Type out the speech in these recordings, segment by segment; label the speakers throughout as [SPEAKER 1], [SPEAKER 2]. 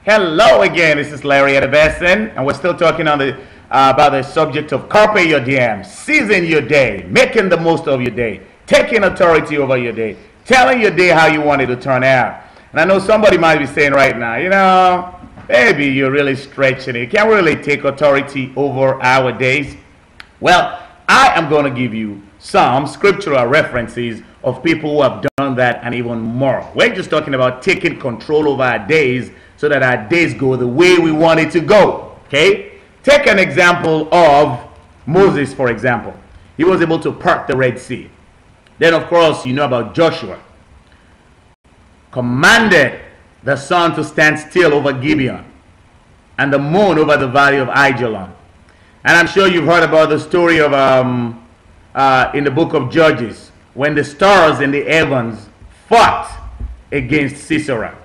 [SPEAKER 1] Hello again, this is Larry Edebesen, and we're still talking on the about the subject of carpe your diem, seizing your day, making the most of your day, taking authority over your day, telling your day how you want it to turn out. And I know somebody might be saying right now, you know, maybe you're really stretching it. You can't really take authority over our days. Well, I am going to give you some scriptural references of people who have done that and even more. We're just talking about taking control over our days so that our days go the way we want it to go. Okay? Take an example of Moses, for example. He was able to part the Red Sea. Then, of course, you know about Joshua. Commanded the sun to stand still over Gibeon and the moon over the valley of Ajalon. And I'm sure you've heard about the story of in the book of Judges, when the stars in the heavens fought against Sisera.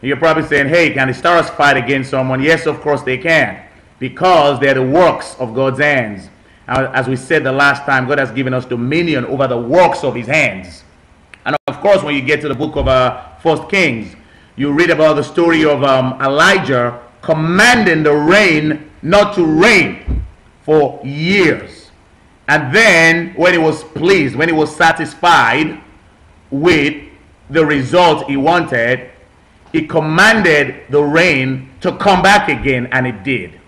[SPEAKER 1] You're probably saying, hey, can the stars fight against someone? Yes, of course they can, because they're the works of God's hands. As we said the last time, God has given us dominion over the works of his hands. And of course, when you get to the book of 1 Kings, you read about the story of Elijah commanding the rain not to rain for years. And then when he was pleased, when he was satisfied with the result he wanted, he commanded the rain to come back again, and it did.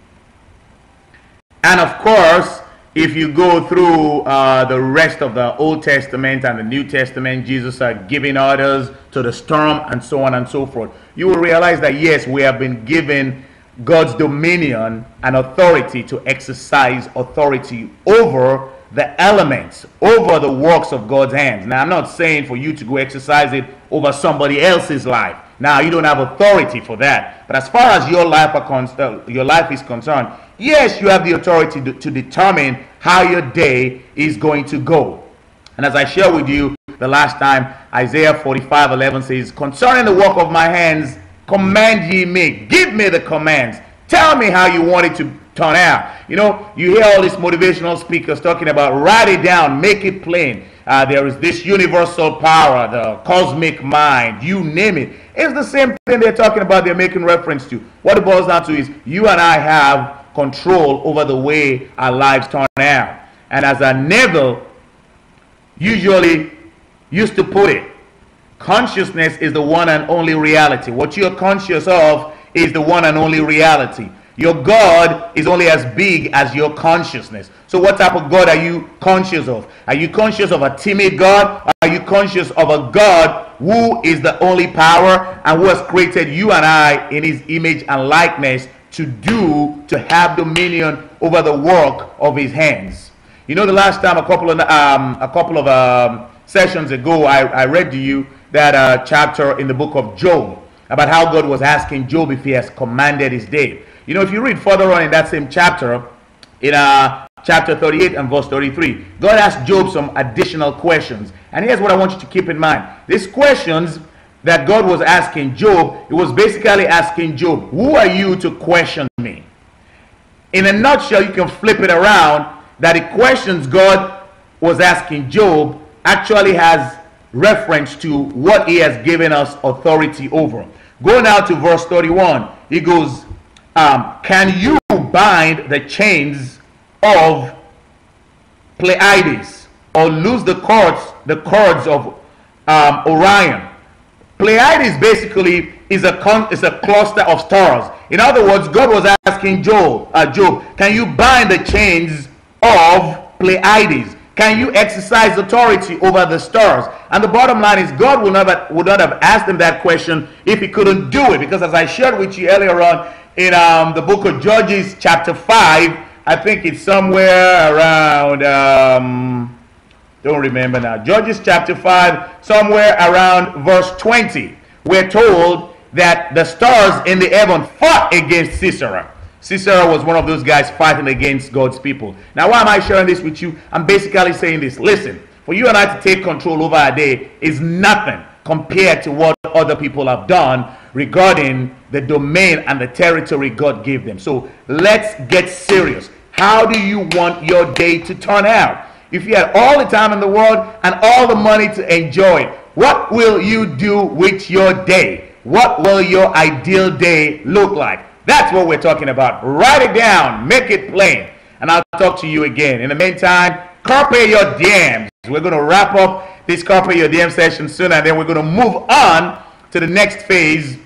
[SPEAKER 1] And of course, if you go through the rest of the Old Testament and the New Testament, Jesus are giving orders to the storm and so on and so forth. You will realize that yes, we have been given God's dominion and authority to exercise authority over the elements, over the works of God's hands. Now, I'm not saying for you to go exercise it over somebody else's life. Now, you don't have authority for that. But as far as your life is concerned, yes, you have the authority to determine how your day is going to go. And as I shared with you the last time, Isaiah 45:11 says, concerning the work of my hands, command ye me. Give me the commands. Tell me how you want it to turn out. You know, you hear all these motivational speakers talking about write it down, make it plain. There is this universal power, the cosmic mind, you name it. It's the same thing they're talking about, they're making reference to. What it boils down to is you and I have control over the way our lives turn out. And as Neville usually used to put it, consciousness is the one and only reality. What you're conscious of is the one and only reality. Your God is only as big as your consciousness. So what type of God are you conscious of? Are you conscious of a timid God? Or are you conscious of a God who is the only power and who has created you and I in his image and likeness to have dominion over the work of his hands? You know, the last time, a couple of sessions ago, I read to you that chapter in the book of Job about how God was asking Job if he has commanded his day. You know, if you read further on in that same chapter, in chapter 38 and verse 33, God asked Job some additional questions. And here's what I want you to keep in mind. These questions that God was asking Job, it was basically asking Job, who are you to question me? In a nutshell, you can flip it around that the questions God was asking Job actually has reference to what he has given us authority over. Go now to verse 31. He goes, can you bind the chains of Pleiades or loose the cords of Orion? Pleiades basically is a cluster of stars. In other words, God was asking Job, can you bind the chains of Pleiades? Can you exercise authority over the stars? And the bottom line is God would not have asked him that question if he couldn't do it. Because as I shared with you earlier on in the book of Judges chapter 5, I think it's somewhere around, don't remember now, Judges chapter 5, somewhere around verse 20, we're told that the stars in the heaven fought against Sisera. Sisera was one of those guys fighting against God's people. Now, why am I sharing this with you? I'm basically saying this. Listen, for you and I to take control over our day is nothing compared to what other people have done regarding the domain and the territory God gave them. So let's get serious. How do you want your day to turn out? If you had all the time in the world and all the money to enjoy it, what will you do with your day? What will your ideal day look like? That's what we're talking about. Write it down, make it plain, and I'll talk to you again. In the meantime, carpe your diems. We're going to wrap up this carpe your diem session soon, and then we're going to move on to the next phase.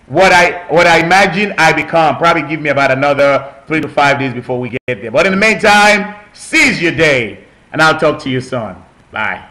[SPEAKER 1] What I imagine I become. Probably give me about another 3 to 5 days before we get there. But in the meantime, seize your day, and I'll talk to you soon. Bye.